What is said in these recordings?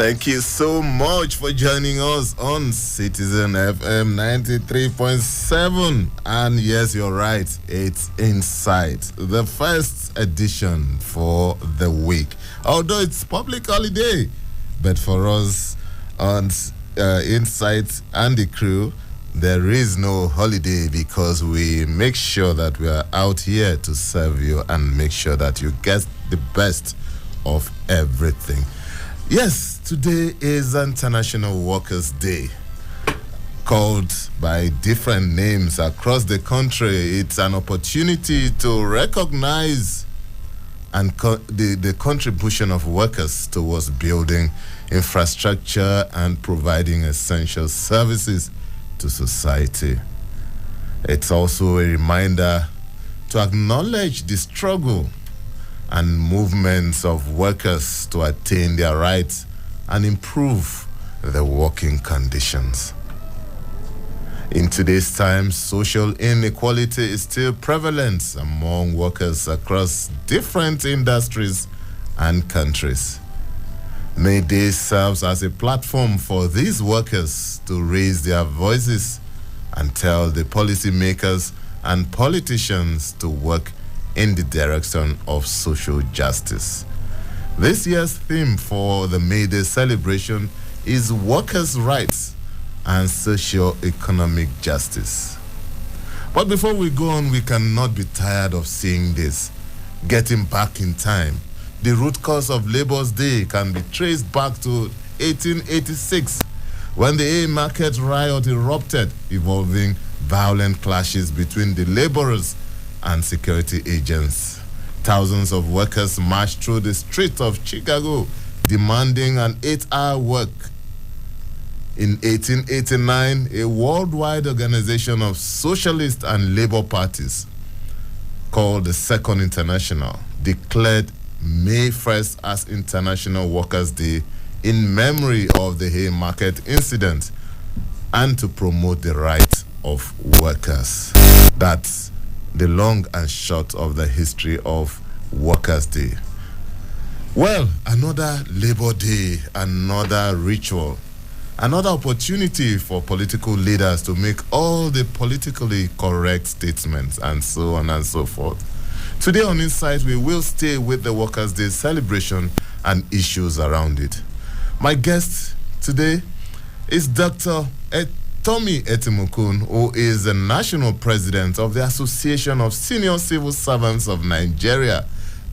Thank you so much for joining us on Citizen FM 93.7. And yes, you're right, it's Insight, the first edition for the week. Although it's public holiday, but for us on Insight and the crew, there is no holiday because we make sure that we are out here to serve you and make sure that you get the best of everything. Yes, today is International Workers' Day, called by different names across the country. It's an opportunity to recognize and the contribution of workers towards building infrastructure and providing essential services to society. It's also a reminder to acknowledge the struggle and movements of workers to attain their rights and improve their working conditions. In today's time, social inequality is still prevalent among workers across different industries and countries. May Day serve as a platform for these workers to raise their voices and tell the policymakers and politicians to work in the direction of social justice. This year's theme for the May Day celebration is workers' rights and socio-economic justice. But before we go on, we cannot be tired of seeing this. Getting back in time, the root cause of Labour's Day can be traced back to 1886, when the Haymarket riot erupted, involving violent clashes between the laborers and security agents. Thousands of workers marched through the streets of Chicago, demanding an 8-hour work. In 1889, a worldwide organization of socialist and labor parties, called the Second International, declared May 1st as International Workers' Day in memory of the Haymarket incident and to promote the rights of workers. That's the long and short of the history of Workers' Day. Well, another Labor Day, another ritual, another opportunity for political leaders to make all the politically correct statements and so on and so forth. Today on Insight, we will stay with the Workers' Day celebration and issues around it. My guest today is Dr. Tommy Etimokun, who is the National President of the Association of Senior Civil Servants of Nigeria.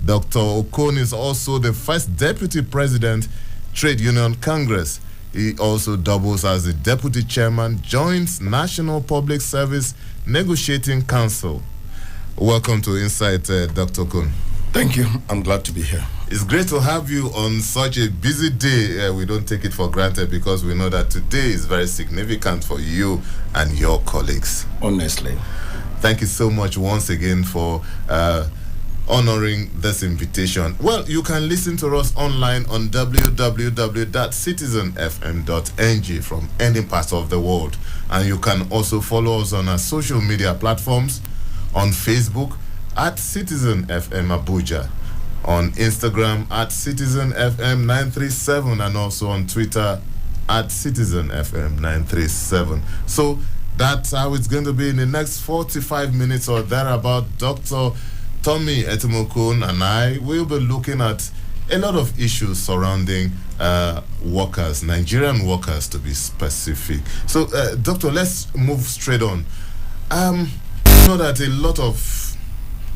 Dr. Okon is also the first Deputy President, Trade Union Congress. He also doubles as the Deputy Chairman, Joint National Public Service Negotiating Council. Welcome to Insight, Dr. Okon. Thank you. I'm glad to be here. It's great to have you on such a busy day. We don't take it for granted because we know that today is very significant for you and your colleagues. Honestly. Thank you so much once again for honoring this invitation. Well, you can listen to us online on www.citizenfm.ng from any part of the world. And you can also follow us on our social media platforms on Facebook at Citizen FM Abuja, on Instagram at Citizen FM 937, and also on Twitter at Citizen FM 937. So that's how it's going to be in the next 45 minutes or thereabout. Dr. Tommy Etimokun and I will be looking at a lot of issues surrounding workers, Nigerian workers to be specific. So, Doctor, let's move straight on. You know that a lot of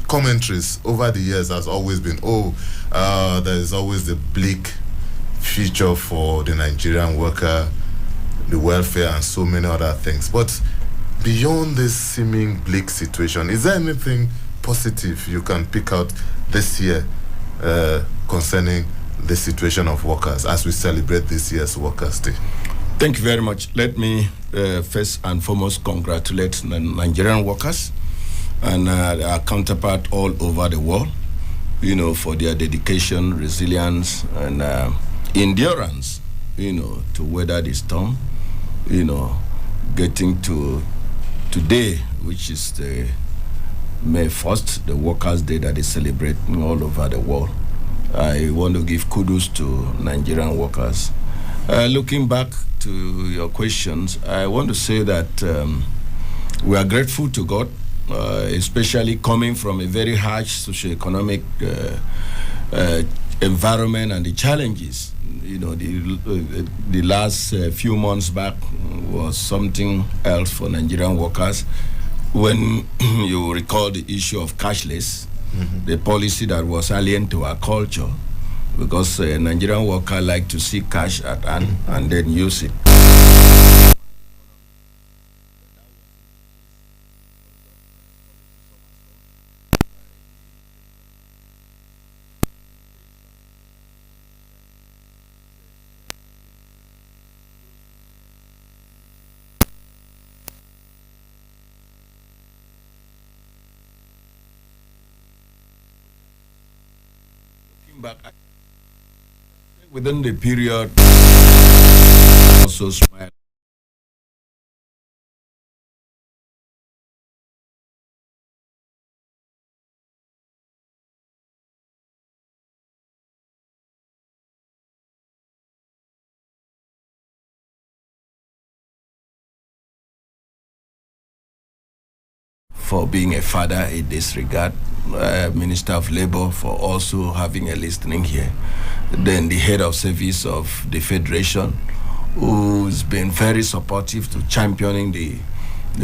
commentaries over the years has always been, there is always the bleak future for the Nigerian worker, the welfare, and so many other things. But beyond this seeming bleak situation, is there anything positive you can pick out this year concerning the situation of workers as we celebrate this year's Workers' Day? Thank you very much. Let me first and foremost congratulate the Nigerian workers and our counterpart all over the world, for their dedication, resilience, and endurance, to weather the storm, getting to today, which is the May 1st, the Workers' Day that is celebrating all over the world. I want to give kudos to Nigerian workers Looking back to your questions, I want to say that we are grateful to God, especially coming from a very harsh socioeconomic environment and the challenges. You know, the last few months back was something else for Nigerian workers. When you recall the issue of cashless, the policy that was alien to our culture, because Nigerian workers like to see cash at hand and then use it. Back within the period, also smile. For being a father in this regard, Minister of Labor for also having a listening here, then the head of service of the Federation, who's been very supportive to championing the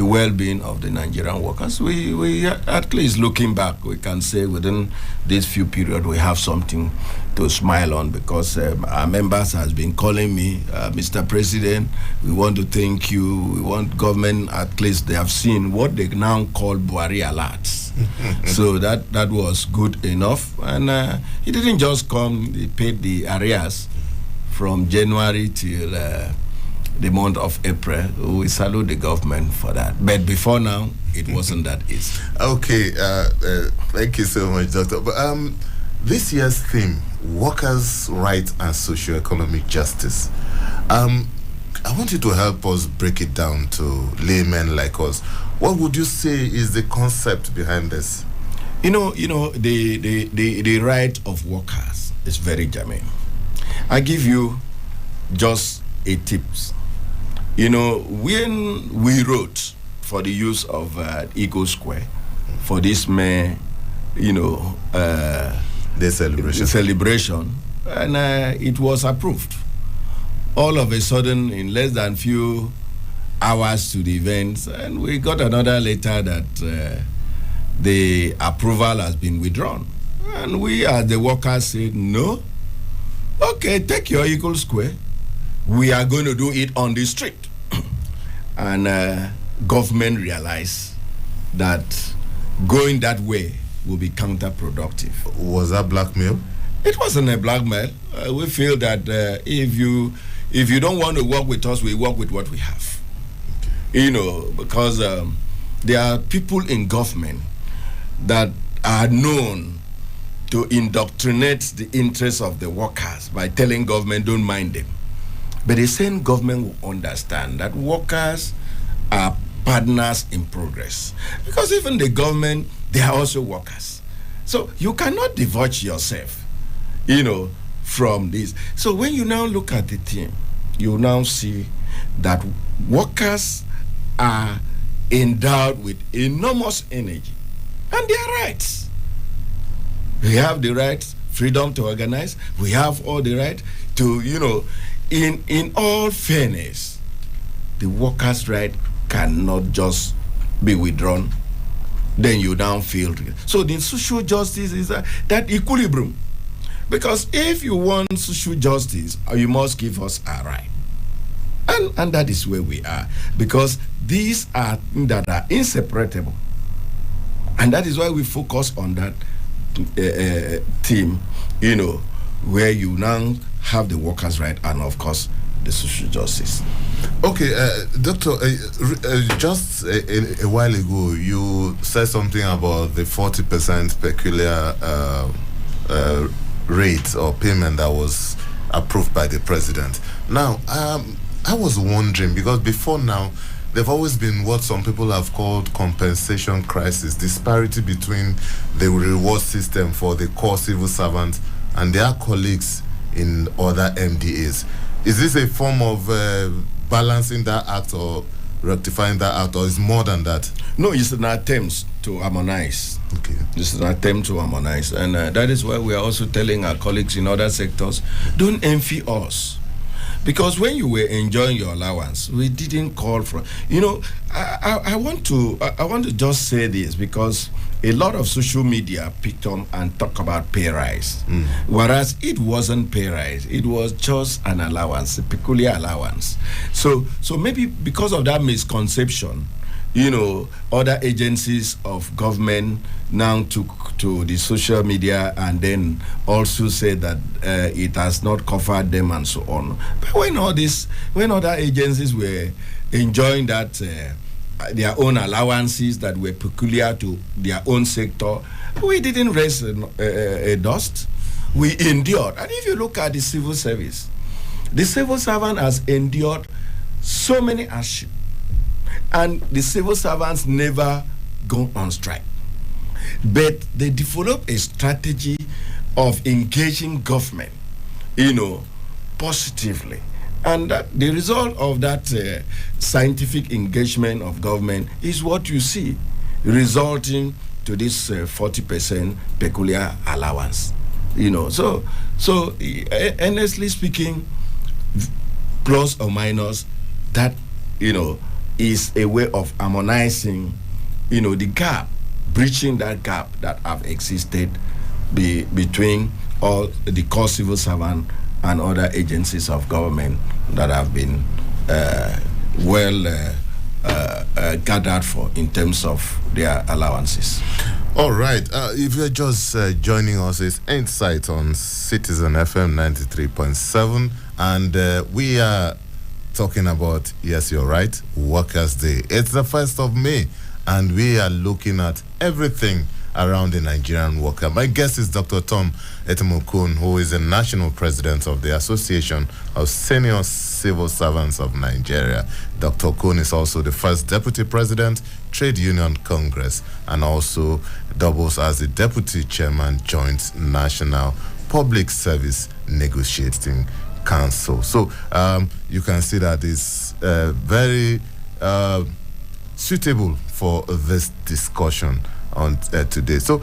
well-being of the Nigerian workers. We at least looking back, we can say within this few period we have something to smile on, because our members has been calling me, Mr. President, we want to thank you. We want government, at least they have seen what they now call Buhari alerts. So that was good enough. And it didn't just come, they paid the arrears from January till the month of April. We salute the government for that. But before now, it wasn't that easy. Okay, thank you so much, Doctor. But this year's theme, workers' rights and socio-economic justice. I want you to help us break it down to laymen like us. What would you say is the concept behind this? You know, the right of workers is very germane. I give you just a tips. You know, when we wrote for the use of Eagle Square for this May, the celebration, and it was approved. All of a sudden, in less than few hours to the event, and we got another letter that the approval has been withdrawn. And we, as the workers, said, no. Okay, take your Eagle Square. We are going to do it on the street. And government realized that going that way will be counterproductive. Was that blackmail? It wasn't a blackmail. We feel that if you don't want to work with us, we work with what we have. Okay. Because there are people in government that are known to indoctrinate the interests of the workers by telling government don't mind them. But the same government will understand that workers are partners in progress. Because even the government, they are also workers. So you cannot divulge yourself, from this. So when you now look at the team, you now see that workers are endowed with enormous energy and their rights. We have the right, freedom to organize. We have all the right to, in all fairness, the workers' right cannot just be withdrawn. Then you now feel. So the social justice is that equilibrium. Because if you want social justice, you must give us a right. And that is where we are. Because these are things that are inseparable. And that is why we focus on that team, where you now have the workers' right and, of course, the social justice. Okay, Doctor, just a while ago, you said something about the 40% peculiar rate or payment that was approved by the president. Now, I was wondering, because before now, there've always been what some people have called compensation crisis, disparity between the reward system for the core civil servants and their colleagues in other MDAs. Is this a form of balancing that act or rectifying that act, or is more than that? No, it's an attempt to harmonize. Okay. This is an attempt to harmonize. And that is why we are also telling our colleagues in other sectors, don't envy us. Because when you were enjoying your allowance, we didn't call for. I want to just say this, because a lot of social media picked on and talk about pay rise, whereas it wasn't pay rise. It was just an allowance, a peculiar allowance. So maybe because of that misconception, other agencies of government now took to the social media and then also said that it has not covered them and so on. But when other agencies were enjoying that their own allowances that were peculiar to their own sector, we didn't raise a dust. We endured. And if you look at the civil service, the civil servant has endured so many hardships. And the civil servants never go on strike. But they develop a strategy of engaging government, positively. And the result of that scientific engagement of government is what you see, resulting to this 40% peculiar allowance. So honestly speaking, plus or minus, that, is a way of harmonizing, the gap, breaching that gap that have existed between all the core civil servant and other agencies of government that have been gathered for in terms of their allowances. All right. If you're just joining us, it's Insight on Citizen FM 93.7, and we are talking about, yes, you're right, Workers' Day. It's the 1st of May, and we are looking at everything around the Nigerian worker. My guest is Dr. Tom Etemokun, who is the national president of the Association of Senior Civil Servants of Nigeria. Dr. Kun is also the first deputy president, Trade Union Congress, and also doubles as the deputy chairman, Joint National Public Service Negotiating Council. So you can see that it's very suitable for this discussion on today. So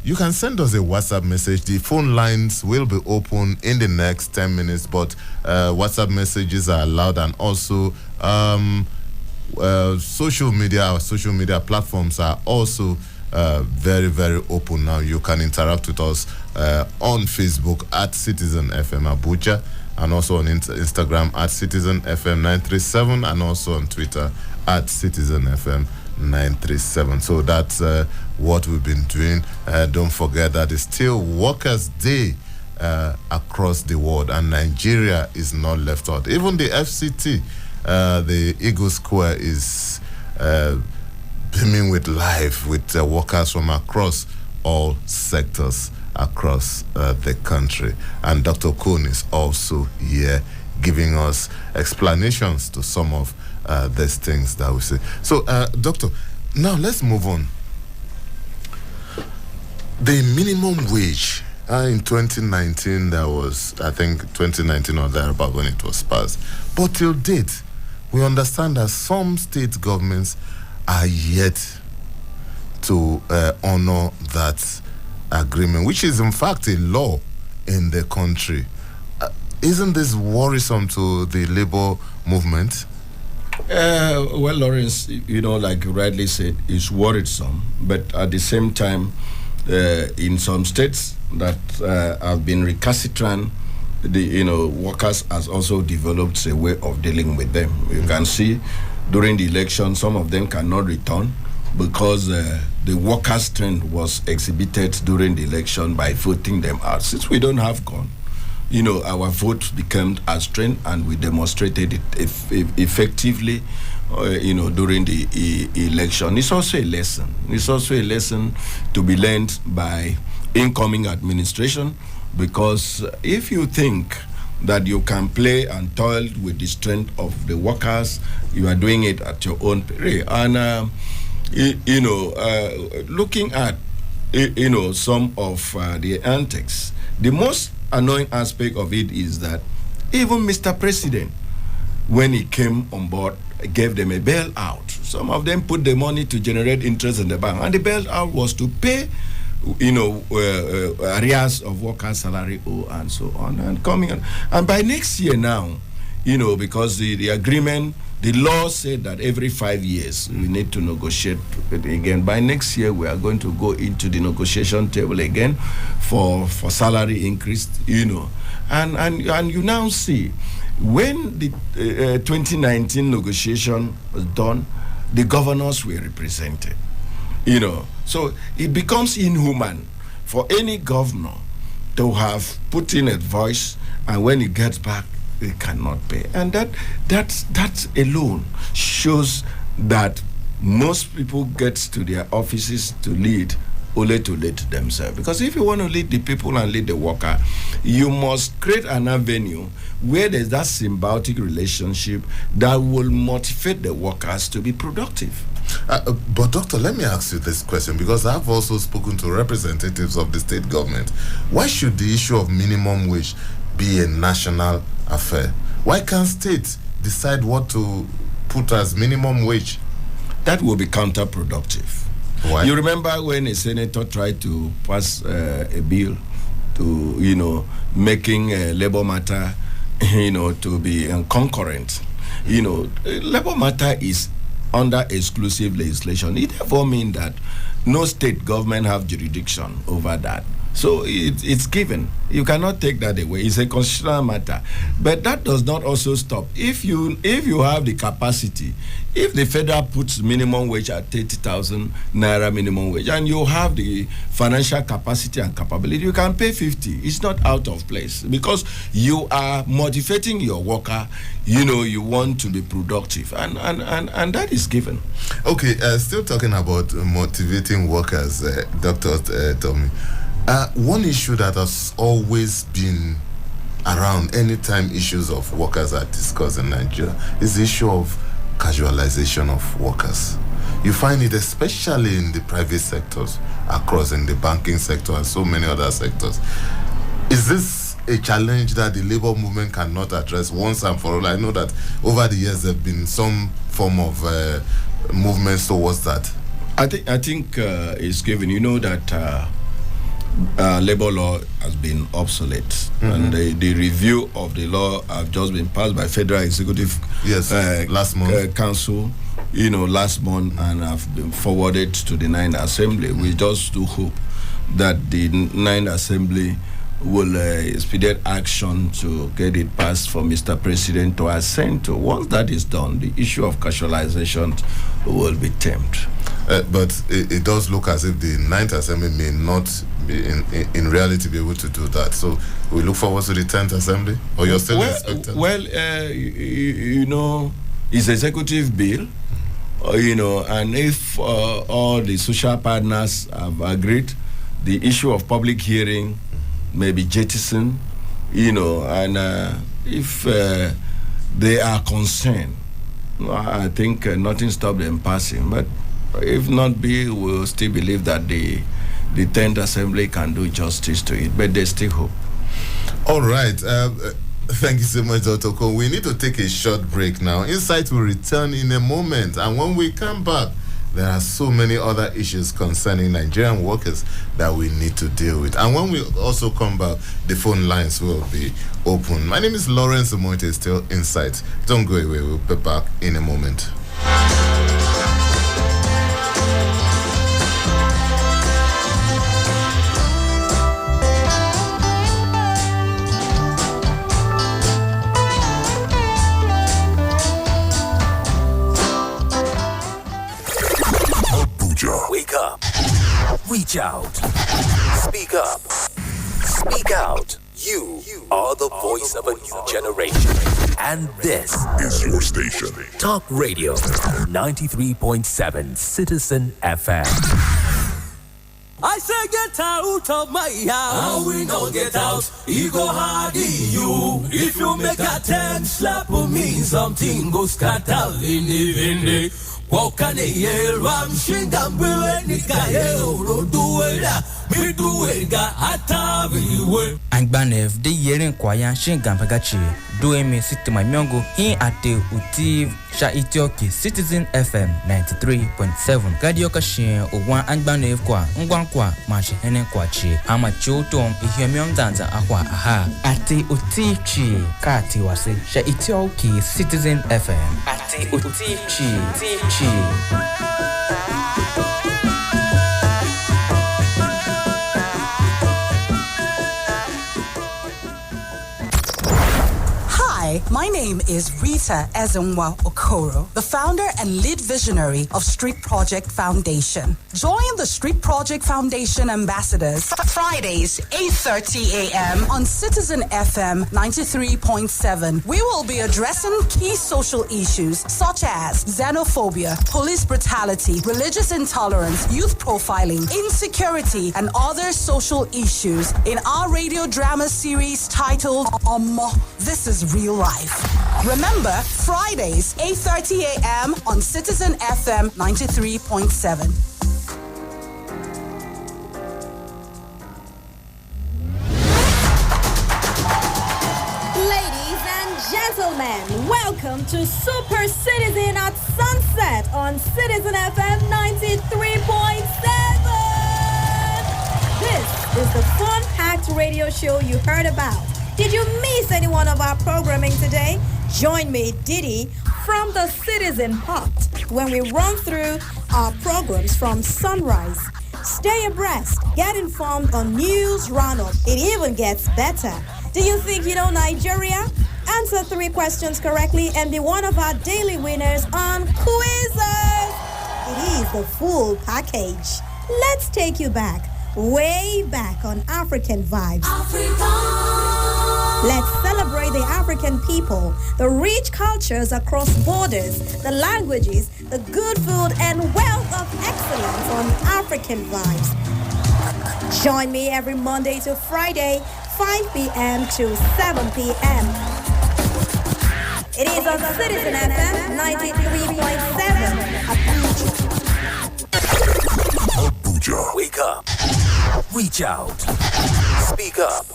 you can send us a WhatsApp message. The phone lines will be open in the next 10 minutes, but WhatsApp messages are allowed, and also social media platforms are also very, very open now. You can interact with us on Facebook at Citizen FM Abuja, and also on Instagram at Citizen FM 937, and also on Twitter at Citizen FM 937. So that's what we've been doing. Don't forget that it's still Workers' Day across the world, and Nigeria is not left out. Even the FCT, the Eagle Square, is beaming with life with workers from across all sectors across the country. And Dr. Kun is also here giving us explanations to some of these things that we say. So, Doctor, now let's move on. The minimum wage in 2019, that was, I think, 2019 or thereabout when it was passed. But till date, we understand that some state governments are yet to honor that agreement, which is in fact a law in the country. Isn't this worrisome to the labor movement? Well, Lawrence, like you rightly said, it's worrisome, but at the same time, in some states that have been recalcitrant, the workers has also developed a way of dealing with them. You can see during the election, some of them cannot return because the workers' strength was exhibited during the election by voting them out. Since we don't have gun, our vote became a strength, and we demonstrated it effectively, during the election. It's also a lesson. It's also a lesson to be learned by incoming administration, because if you think that you can play and toil with the strength of the workers, you are doing it at your own peril. And looking at some of the antics, the most annoying aspect of it is that Even Mr. President, when he came on board, gave them a bailout. Some of them put the money to generate interest in the bank, and the bailout was to pay, arrears of workers' salary and so on, and coming on. And by next year now, because the agreement, the law said that every 5 years we need to negotiate again. By next year, we are going to go into the negotiation table again for salary increase, and you now see, when the 2019 negotiation was done, the governors were represented, So it becomes inhuman for any governor to have put in a voice, and when he gets back, they cannot pay. And that alone shows that most people get to their offices to lead only to lead themselves. Because if you want to lead the people and lead the worker, you must create an avenue where there's that symbiotic relationship that will motivate the workers to be productive. But doctor, let me ask you this question, because I've also spoken to representatives of the state government. Why should the issue of minimum wage be a national affair? Why can't states decide what to put as minimum wage? That will be counterproductive. Why? You remember when a senator tried to pass a bill to, making labor matter, to be concurrent. Labor matter is under exclusive legislation. It therefore means that no state government have jurisdiction over that. So it's given. You cannot take that away. It's a constitutional matter. But that does not also stop. If you have the capacity, if the federal puts minimum wage at 30,000 naira minimum wage, and you have the financial capacity and capability, you can pay 50. It's not out of place, because you are motivating your worker. You want to be productive, and that is given. Okay, still talking about motivating workers, Dr. Tommy. One issue that has always been around anytime issues of workers are discussed in Nigeria is the issue of casualization of workers. You find it especially in the private sectors, across in the banking sector and so many other sectors. Is this a challenge that the labor movement cannot address once and for all? I know that over the years there have been some form of movements towards that. I think it's given. That labor law has been obsolete, and the review of the law have just been passed by Federal Executive last month Council, last month, and have been forwarded to the 9th Assembly. We just do hope that the 9th Assembly will expedite action to get it passed for Mr. President to assent to. Once that is done, the issue of casualization will be tamed. But it does look as if the 9th Assembly may not be in reality be able to do that. So we look forward to the 10th Assembly, or you're still expecting? Well, it's executive bill, and if all the social partners have agreed, the issue of public hearing may be jettisoned, and if they are concerned, I think nothing stops them passing. But if not be, we'll still believe that the 10th Assembly can do justice to it, but there's still hope. All right. Thank you so much, Dr. Cole. We need to take a short break now. Insight will return in a moment, and when we come back, there are so many other issues concerning Nigerian workers that we need to deal with. And when we also come back, the phone lines will be open. My name is Lawrence Umotte, still Insight. Don't go away. We'll be back in a moment. Wake up. Reach out. Speak up. Speak out. You are the voice of a new generation. And this is your station. Talk Radio 93.7 Citizen FM. I say get out of my house. And we don't get out. He go hard in you. If you make a 10 slap on me, something go scatter in the Wakane ye ram shingam we ni kaye oro duela Miduega ataviwe. Angbanev de yerin kwayan shingan pagachi do emi sitima myongo hin ate utiv sha itioki Citizen FM 93.7 radio kashin owan Angbanev kwa ngwan kwa ma hene kwa chi ama chotom ihemion danza ahwa aha ate utiv chi kati wase sha itioki Citizen FM ate utiv chi Hi, my name is Rita Ezenwa Okoro, the founder and lead visionary of Street Project Foundation. Join the Street Project Foundation ambassadors Fridays, 8:30 a.m. on Citizen FM 93.7. We will be addressing key social issues such as xenophobia, police brutality, religious intolerance, youth profiling, insecurity, and other social issues in our radio drama series titled Umotte, This is Real Life. Remember, Fridays, 8:30 a.m. on Citizen FM 93.7. Ladies and gentlemen, welcome to Super Citizen at Sunset on Citizen FM 93.7. This is the fun-packed radio show you heard about. Did you miss any one of our programming today? Join me, Diddy, from the Citizen Hut when we run through our programs from sunrise. Stay abreast, get informed on news roundup. It even gets better. Do you think you know Nigeria? Answer 3 questions correctly and be one of our daily winners on Quizzes. It is the full package. Let's take you back, way back on African vibes. Let's celebrate the African people, the rich cultures across borders, the languages, the good food, and wealth of excellence on African vibes. Join me every Monday to Friday, 5 p.m. to 7 p.m. It is on Citizen FM 93.7 Abuja. Wake up. Reach out. Speak up.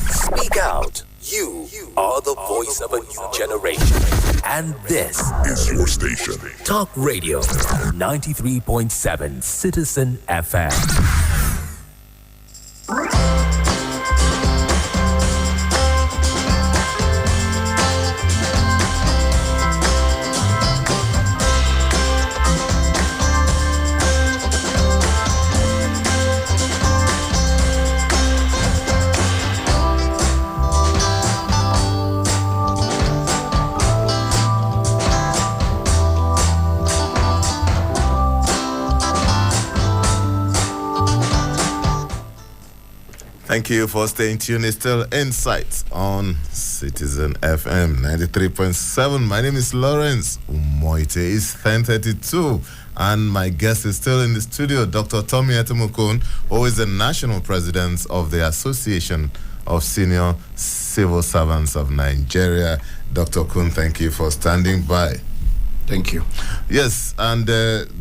Speak out. You are the voice of a new generation. And this is your station. Talk Radio 93.7 Citizen FM. Thank you for staying tuned. It's still Insights on Citizen FM 93.7. My name is Lawrence. Umotte is 10:32. And my guest is still in the studio, Dr. Tommy Etemokun, who is the national president of the Association of Senior Civil Servants of Nigeria. Dr. Kun, thank you for standing by. Thank you. Yes, and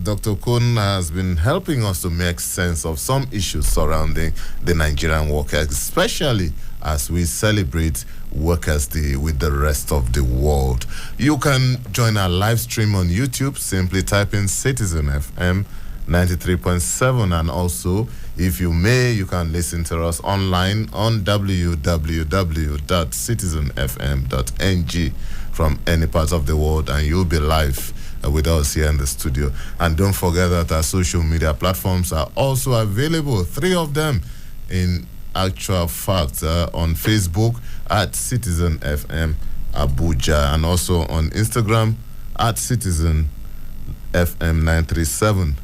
Dr. Kun has been helping us to make sense of some issues surrounding the Nigerian workers, especially as we celebrate Workers' Day with the rest of the world. You can join our live stream on YouTube. Simply type in Citizen FM 93.7, and also, if you may, you can listen to us online on www.citizenfm.ng from any part of the world, and you'll be live with us here in the studio. And don't forget that our social media platforms are also available, 3 of them in actual fact, on Facebook at Citizen FM Abuja, and also on Instagram at Citizen FM 937,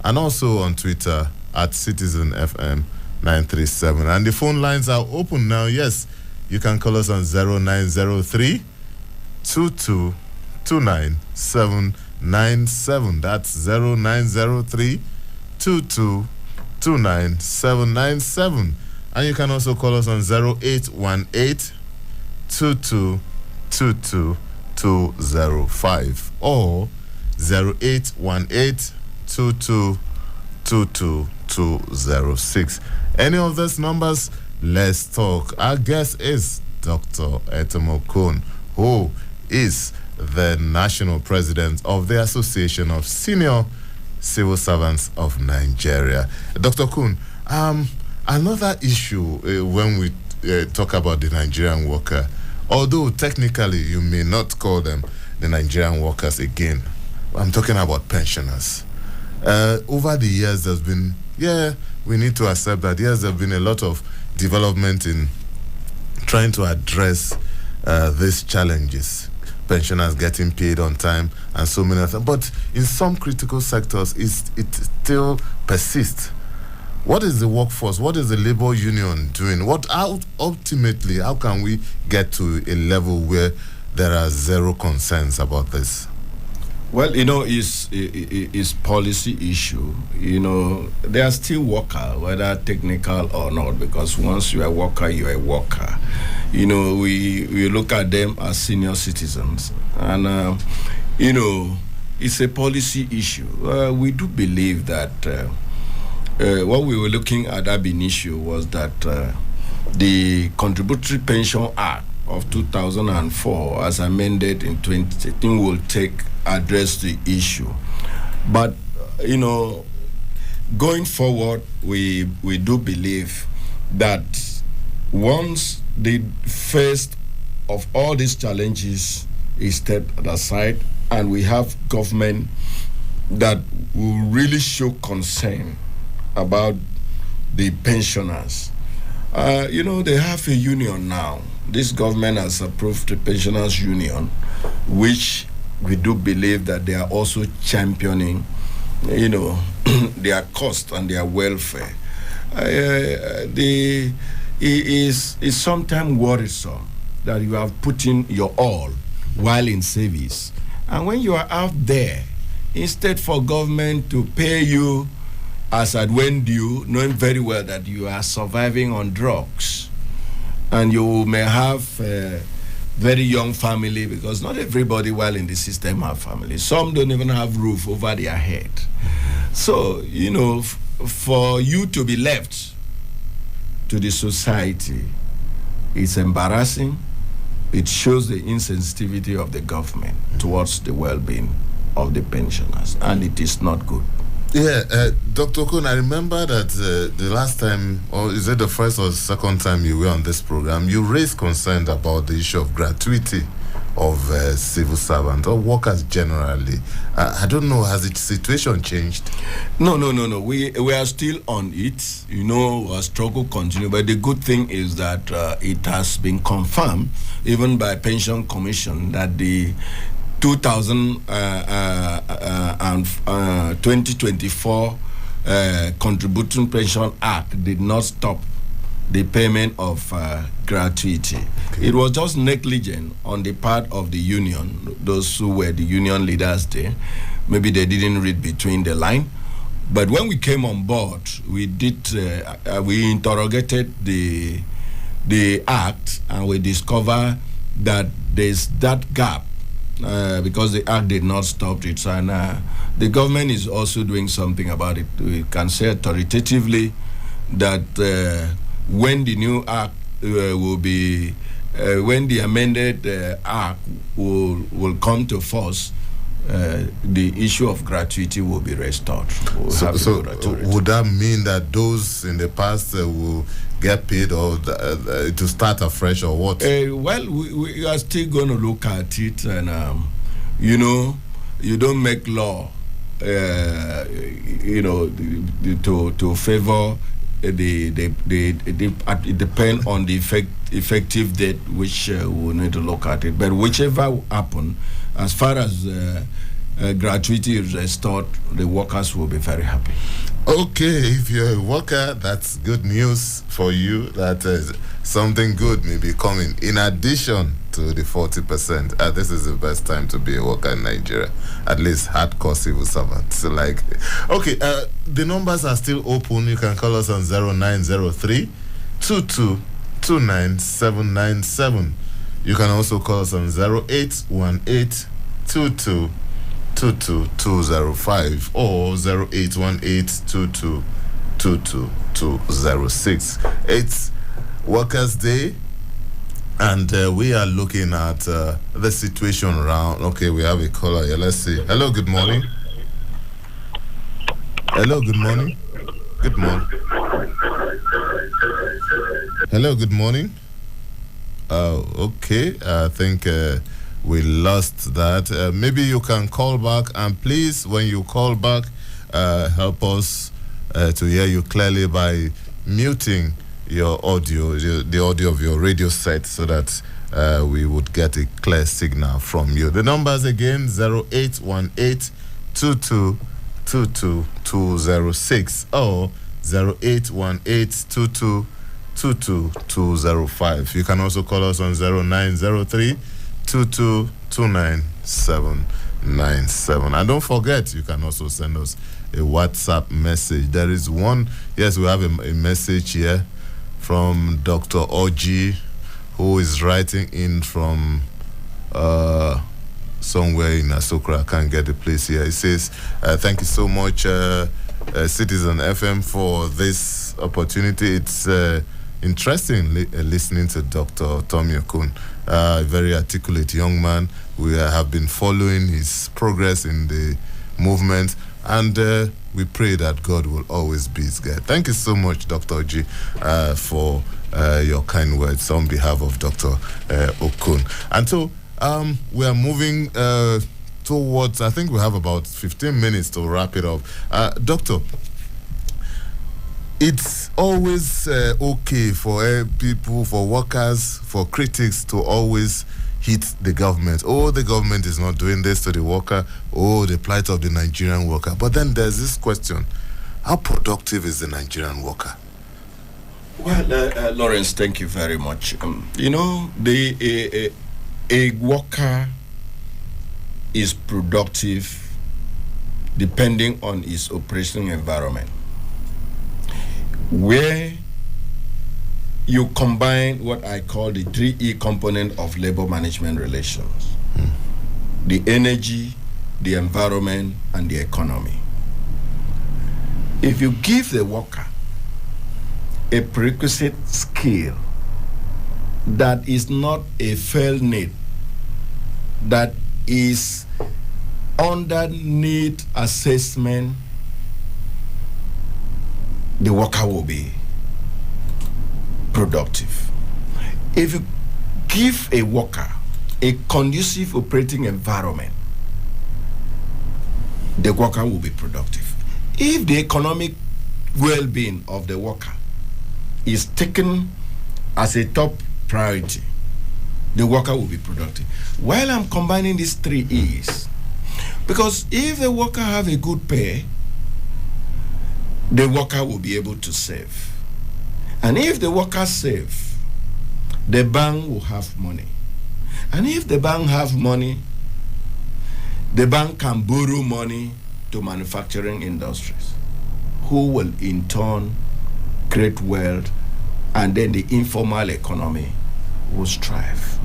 and also on Twitter at Citizen FM 937. And the phone lines are open now. Yes, you can call us on 0903 2229797. That's 0903 2229797. And you can also call us on 0818 2222205 or 0818 2222 206. Any of those numbers, let's talk. Our guest is Dr. Etomo Kun, who is the national president of the Association of Senior Civil Servants of Nigeria. Dr. Kun, another issue when we talk about the Nigerian worker, although technically you may not call them the Nigerian workers again, I'm talking about pensioners. Over the years, there's been, we need to accept that, yes, there's been a lot of development in trying to address these challenges. Pensioners getting paid on time and so many other things. But in some critical sectors, it still persists. What is the workforce? What is the labor union doing? Ultimately, how can we get to a level where there are zero concerns about this? Well, it's policy issue. There are still workers, whether technical or not, because once you're a worker, you're a worker. We look at them as senior citizens. And, it's a policy issue. We do believe that what we were looking at ab initio was that the Contributory Pension Act of 2004, as amended in 2013, will address the issue. But, going forward, we do believe that once the first of all these challenges is stepped aside and we have government that will really show concern about the pensioners. They have a union now. This government has approved the pensioners union, which we do believe that they are also championing, their cost and their welfare. It is sometimes worrisome that you have put in your all while in service. And when you are out there, instead for government to pay you as at when due, knowing very well that you are surviving on drugs, and you may have a very young family, because not everybody while in the system have family. Some don't even have roof over their head. So, for you to be left to the society, it's embarrassing. It shows the insensitivity of the government towards the well-being of the pensioners, and it is not good. Yeah, Dr. Kun, I remember that the last time, or is it the first or second time you were on this program, you raised concern about the issue of gratuity of civil servants or workers generally. I don't know, has the situation changed? No. We are still on it. Our struggle continues. But the good thing is that it has been confirmed, even by Pension Commission, that the 2024 Contributing Pension Act did not stop the payment of gratuity. Okay. It was just negligent on the part of the union, those who were the union leaders there. Maybe they didn't read between the line. But when we came on board, we interrogated the act, and we discovered that there's that gap. Because the act did not stop it, and the government is also doing something about it. We can say authoritatively that when the new act when the amended act will come to force, the issue of gratuity will be restored. So would that mean that those in the past will get paid, or to start afresh, or what? Well, we are still going to look at it, and you don't make law, to favor it depends on the effective date, which we need to look at it. But whichever happen, as far as gratuity is restored, the workers will be very happy. Okay, if you're a worker, that's good news for you, that something good may be coming. In addition to the 40%, this is the best time to be a worker in Nigeria, at least hardcore civil servants. The numbers are still open. You can call us on 0903 2229797. You can also call us on 0818 2222205 or 0818 22206. It's Workers' Day, and we are looking at the situation around. Okay, we have a caller here. Let's see. Hello, good morning. Hello, good morning. Good morning. Hello, good morning. Oh, okay. I think we lost that. Maybe you can call back, and please, when you call back, help us to hear you clearly by muting your audio, the audio of your radio set, so that we would get a clear signal from you. The numbers again: 0818 2222206 or 0818 22205. You can also call us on 0903 2229797. And don't forget, you can also send us a WhatsApp message. There is one, yes, we have a message here from Dr. Oji, who is writing in from somewhere in Asokra. I can't get the place here. He says, thank you so much, Citizen FM, for this opportunity. It's interesting listening to Dr. Tommy Okun, a very articulate young man. We have been following his progress in the movement, and we pray that God will always be his guide. Thank you so much, Dr. G, for your kind words on behalf of Dr. Okun. And so we are moving towards, I think we have about 15 minutes to wrap it up. Doctor, it's always okay for people, for workers, for critics to always hit the government. Oh, the government is not doing this to the worker. Oh, the plight of the Nigerian worker. But then there's this question: how productive is the Nigerian worker? Well, Lawrence, thank you very much. A worker is productive depending on his operating environment, where you combine what I call the 3E component of labor management relations: the energy, the environment, and the economy. If you give the worker a prerequisite skill that is not a felt need, that is under need assessment, the worker will be productive. If you give a worker a conducive operating environment, the worker will be productive. If the economic well-being of the worker is taken as a top priority, the worker will be productive. While I'm combining these 3 E's, because if the worker have a good pay, the worker will be able to save. And if the worker save, the bank will have money. And if the bank have money, the bank can borrow money to manufacturing industries, who will in turn create wealth, and then the informal economy will strive.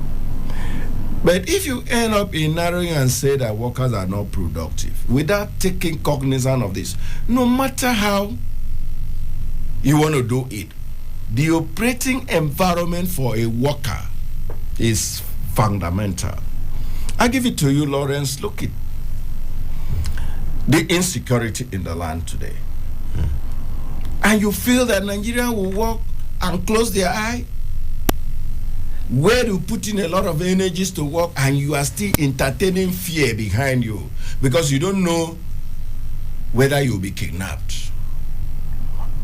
But if you end up in narrowing and say that workers are not productive without taking cognizance of this, no matter how you want to do it, the operating environment for a worker is fundamental. I give it to you, Lawrence. Look at the insecurity in the land today. And you feel that Nigeria will walk and close their eye, where you put in a lot of energies to work, and you are still entertaining fear behind you because you don't know whether you'll be kidnapped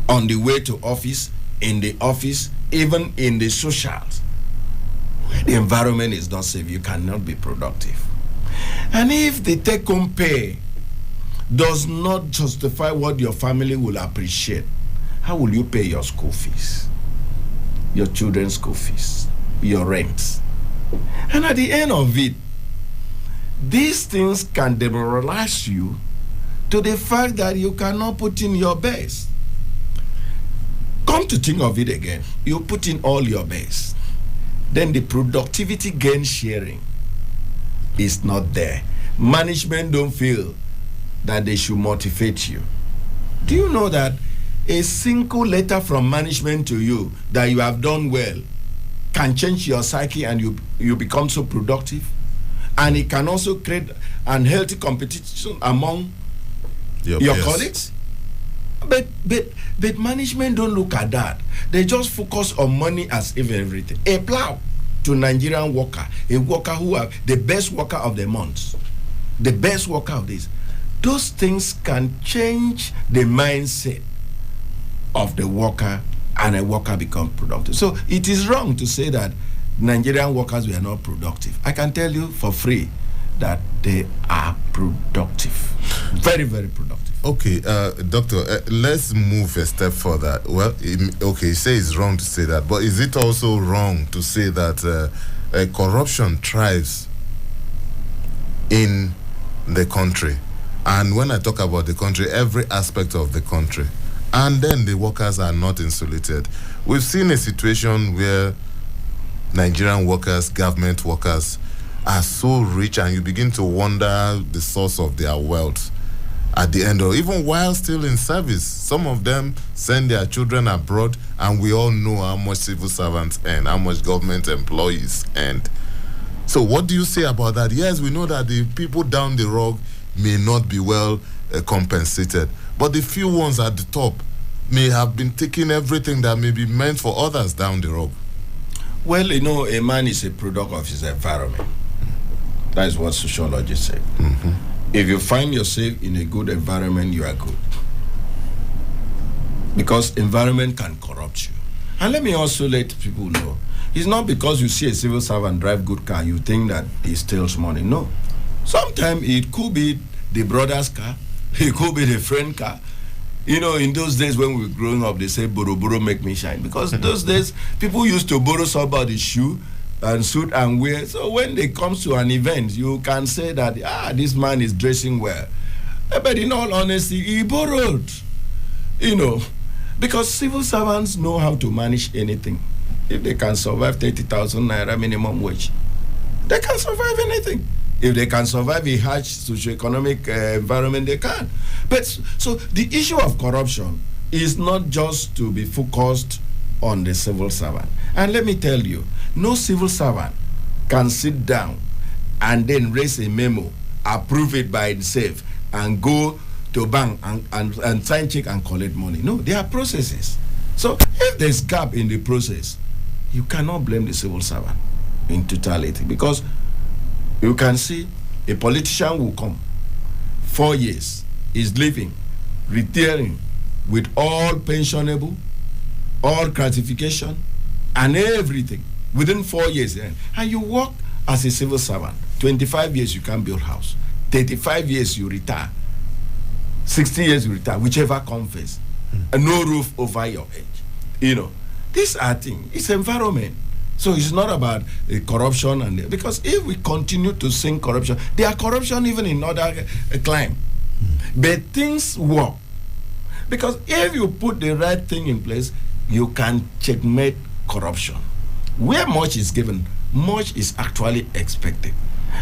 on the way to office, in the office, even in the socials. Where the environment is not safe, you cannot be productive. And if the take-home pay does not justify what your family will appreciate, how will you pay your school fees, your children's school fees, your rent? And at the end of it, these things can demoralize you to the fact that you cannot put in your best. Come to think of it again, you put in all your best, then the productivity gain sharing is not there. Management don't feel that they should motivate you. Do you know that a single letter from management to you that you have done well can change your psyche and you become so productive. And it can also create unhealthy competition among your colleagues. But management don't look at that. They just focus on money as if everything. A plow to Nigerian worker, a worker who are the best worker of the month, the best worker of this. Those things can change the mindset of the worker, and a worker become productive. So it is wrong to say that Nigerian workers were not productive. I can tell you for free that they are productive. Very, very productive. Okay, Doctor, let's move a step further. Well, okay, you say it's wrong to say that, but is it also wrong to say that corruption thrives in the country? And when I talk about the country, every aspect of the country. And then the workers are not insulated. We've seen a situation where Nigerian workers, government workers, are so rich, and you begin to wonder the source of their wealth at the end, or even while still in service. Some of them send their children abroad, and we all know how much civil servants earn, how much government employees earn. So what do you say about that? Yes, we know that the people down the road may not be well compensated, but the few ones at the top may have been taking everything that may be meant for others down the road. Well, you know, a man is a product of his environment. That is what sociologists say. Mm-hmm. If you find yourself in a good environment, you are good. Because environment can corrupt you. And let me also let people know, it's not because you see a civil servant drive good car, you think that he steals money. No. Sometimes it could be the brother's car, it could be the friend car. You know, in those days when we were growing up, they say, "Boro boro make me shine." Because those days, people used to borrow somebody's shoe and suit and wear. So when they come to an event, you can say that, this man is dressing well. But in all honesty, he borrowed. You know, because civil servants know how to manage anything. If they can survive 30,000 naira minimum wage, they can survive anything. If they can survive a harsh socioeconomic environment, they can. But so the issue of corruption is not just to be focused on the civil servant. And let me tell you, no civil servant can sit down and then raise a memo, approve it by itself, and go to bank and sign check and collect money. No, there are processes. So if there's gap in the process, you cannot blame the civil servant in totality, because you can see a politician will come, 4 years, is living, retiring with all pensionable, all gratification, and everything within 4 years. And you work as a civil servant, 25 years you can build house, 35 years you retire, 60 years you retire, whichever comes first, and no roof over your head. You know, these are things, it's environment. So it's not about corruption, and because if we continue to sing corruption, there are corruption even in other clime. But things work. Because if you put the right thing in place, you can checkmate corruption. Where much is given, much is actually expected.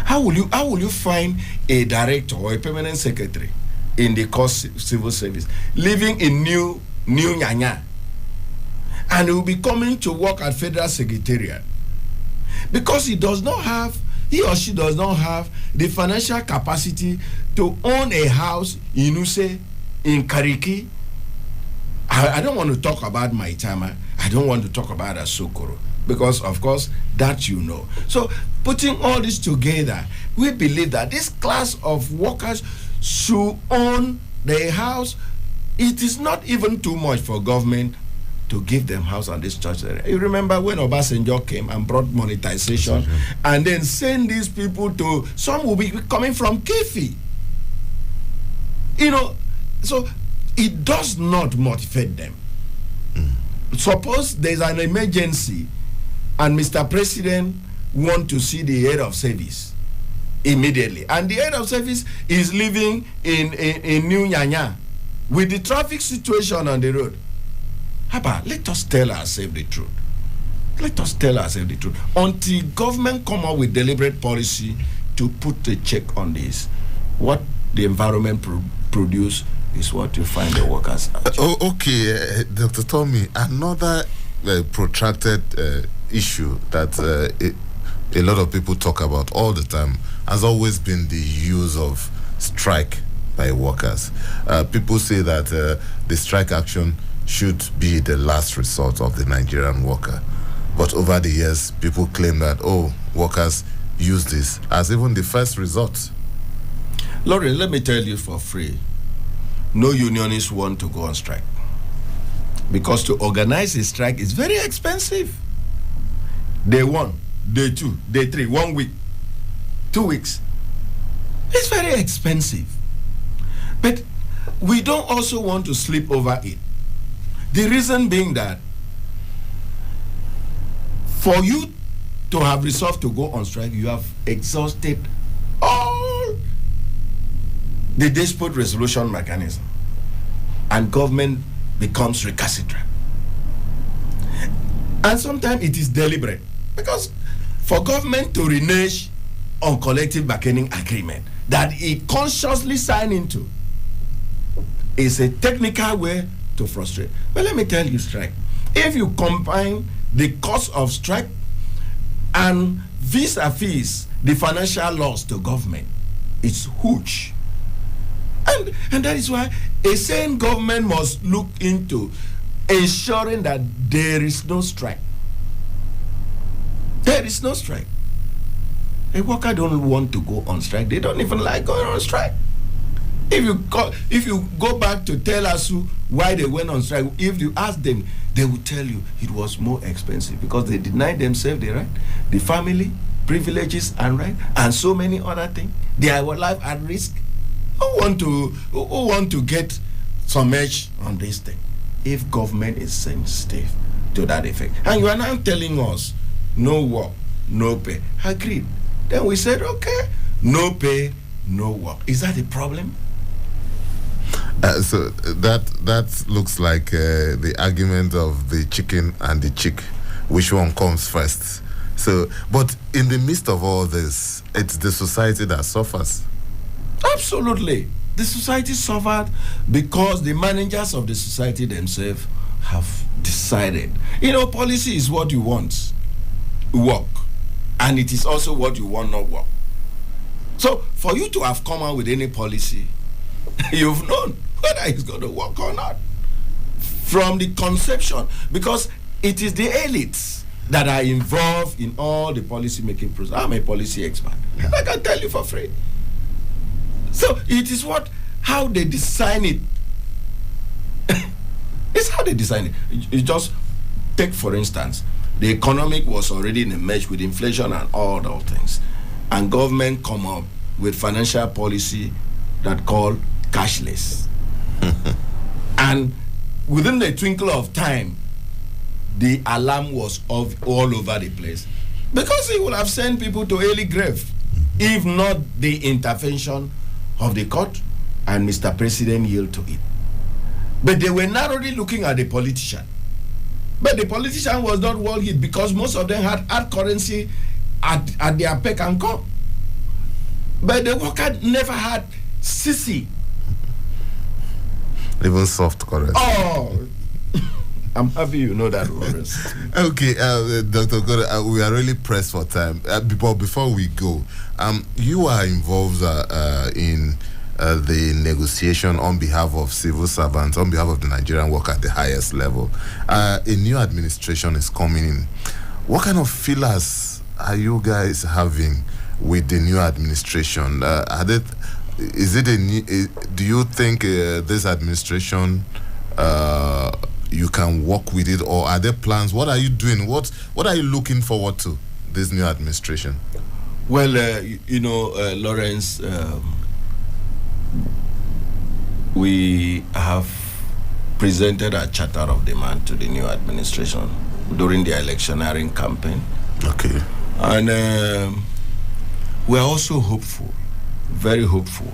How will you find a director or a permanent secretary in the core civil service living in new Nyanya, and he will be coming to work at Federal Secretariat because he or she does not have the financial capacity to own a house in Use, in Kariki? I don't want to talk about Maitama. I don't want to talk about Asokoro, because of course that you know. So putting all this together, we believe that this class of workers should own their house. It is not even too much for government to give them house on this church area. You remember when Obasanjo came and brought monetization, and then send these people to, some will be coming from Kefi. You know, so it does not motivate them. Suppose there's an emergency and Mr. President want to see the head of service immediately, and the head of service is living in New Nyanya with the traffic situation on the road. Let us tell ourselves the truth. Let us tell ourselves the truth. Until government come up with deliberate policy to put a check on this, what the environment produce is what you find the workers. Okay, Dr. Tommy, another protracted issue that a lot of people talk about all the time has always been the use of strike by workers. People say that the strike action should be the last resort of the Nigerian worker. But over the years, people claim that, workers use this as even the first resort. Lauren, let me tell you for free, no unionists want to go on strike. Because to organize a strike is very expensive. Day 1, day 2, day 3, 1 week, 2 weeks. It's very expensive. But we don't also want to sleep over it. The reason being that for you to have resolved to go on strike, you have exhausted all the dispute resolution mechanism, and government becomes recalcitrant. And sometimes it is deliberate, because for government to renege on collective bargaining agreement that it consciously signed into is a technical way to frustrate. But let me tell you strike. If you combine the cost of strike and vis-a-vis the financial loss to government, it's huge. And that is why a sane government must look into ensuring that there is no strike. There is no strike. A worker don't want to go on strike. They don't even like going on strike. If you go back to tell us why they went on strike, if you ask them, they will tell you it was more expensive because they denied themselves the right, the family, privileges and right, and so many other things. Their life at risk. Who want to get some edge on this thing? If government is sensitive to that effect, and you are now telling us no work, no pay. Agreed. Then we said, okay, no pay, no work. Is that a problem? So that looks like the argument of the chicken and the chick. Which one comes first? So, but in the midst of all this, it's the society that suffers. Absolutely. The society suffered because the managers of the society themselves have decided. Policy is what you want, work. And it is also what you want, not work. So, for you to have come out with any policy, you've known whether it's going to work or not. From the conception, because it is the elites that are involved in all the policy making process. I'm a policy expert. I can tell you for free. So it is how they design it. It's how they design it. You just take, for instance, the economic was already in a mess with inflation and all those things. And government come up with financial policy that called cashless. And within the twinkle of time, the alarm was all over the place. Because it would have sent people to early grave, if not the intervention of the court and Mr. President yield to it. But they were narrowly looking at the politician. But the politician was not well hit because most of them had hard currency at their peck and come. But the worker never had CC. Even soft currency. Oh, I'm happy you know that, Lawrence. Okay, Dr. Koda, we are really pressed for time. Before we go, you are involved in the negotiation on behalf of civil servants, on behalf of the Nigerian worker at the highest level. A new administration is coming in. What kind of feelers are you guys having with the new administration? Do you think this administration you can work with it, or are there plans? What are you doing? What are you looking forward to this new administration? Well, Lawrence, we have presented a charter of demand to the new administration during the electioneering campaign. Okay. And we are also hopeful, very hopeful,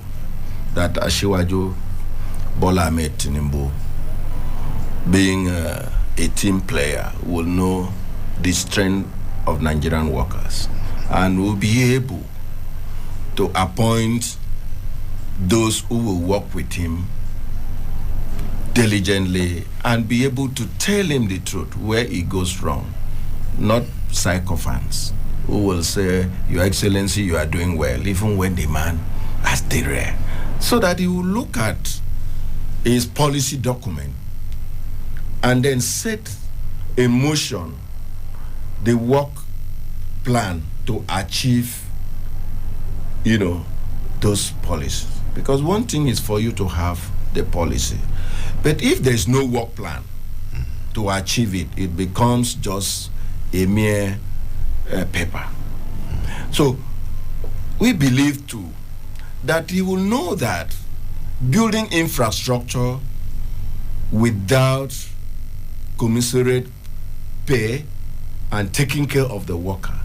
that Asiwaju Bola Ahmed Tinubu, being a team player, will know the strength of Nigerian workers and will be able to appoint those who will work with him diligently and be able to tell him the truth where he goes wrong, not sycophants who will say, Your Excellency, you are doing well, even when the man has the rare. So that he will look at his policy document and then set in motion the work plan to achieve, those policies. Because one thing is for you to have the policy, but if there's no work plan to achieve it, it becomes just a mere paper. So we believe too that he will know that building infrastructure without commensurate pay and taking care of the worker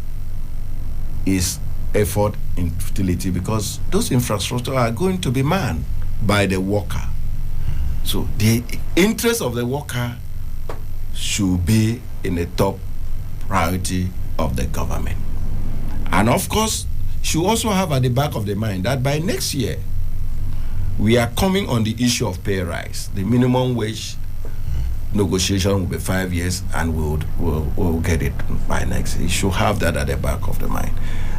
is effort in futility, because those infrastructure are going to be manned by the worker. So the interest of the worker should be in the top priority of the government. And of course, should also have at the back of the mind that by next year, we are coming on the issue of pay rise. The minimum wage negotiation will be 5 years, and we'll get it by next year. You should have that at the back of the mind.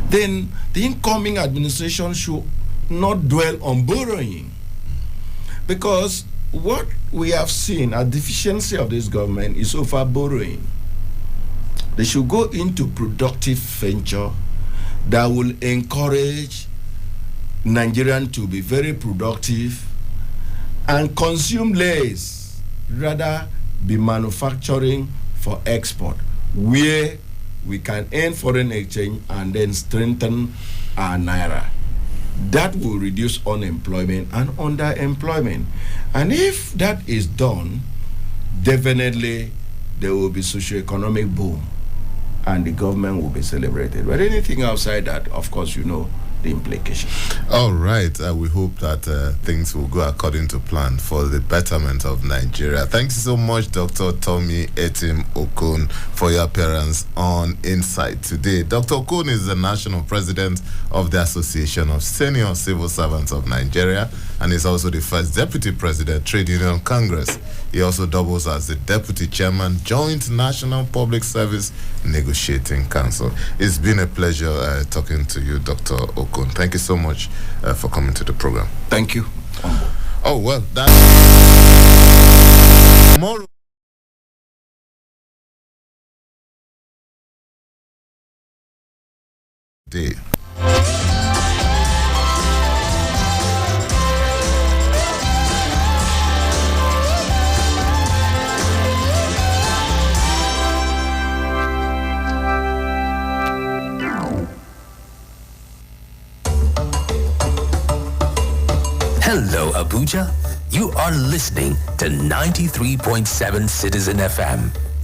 Then the incoming administration should not dwell on borrowing, because what we have seen, a deficiency of this government is over borrowing. They should go into productive venture that will encourage Nigerians to be very productive and consume less, rather be manufacturing for export, where we can earn foreign exchange and then strengthen our naira. That will reduce unemployment and underemployment. And if that is done, definitely there will be socio-economic boom and the government will be celebrated. But anything outside that, of course, the implication. All right. We hope that things will go according to plan for the betterment of Nigeria. Thanks so much, Dr. Tommy Etim Okon, for your appearance on Insight today. Dr. Okon is the national president of the Association of Senior Civil Servants of Nigeria and is also the first deputy president, Trade Union Congress. He also doubles as the deputy chairman, Joint National Public Service Negotiating Council. It's been a pleasure talking to you, Dr. Okon. Thank you so much for coming to the program. Thank you. Oh, well, that's tomorrow. Day. Hello, Abuja. You are listening to 93.7 Citizen FM.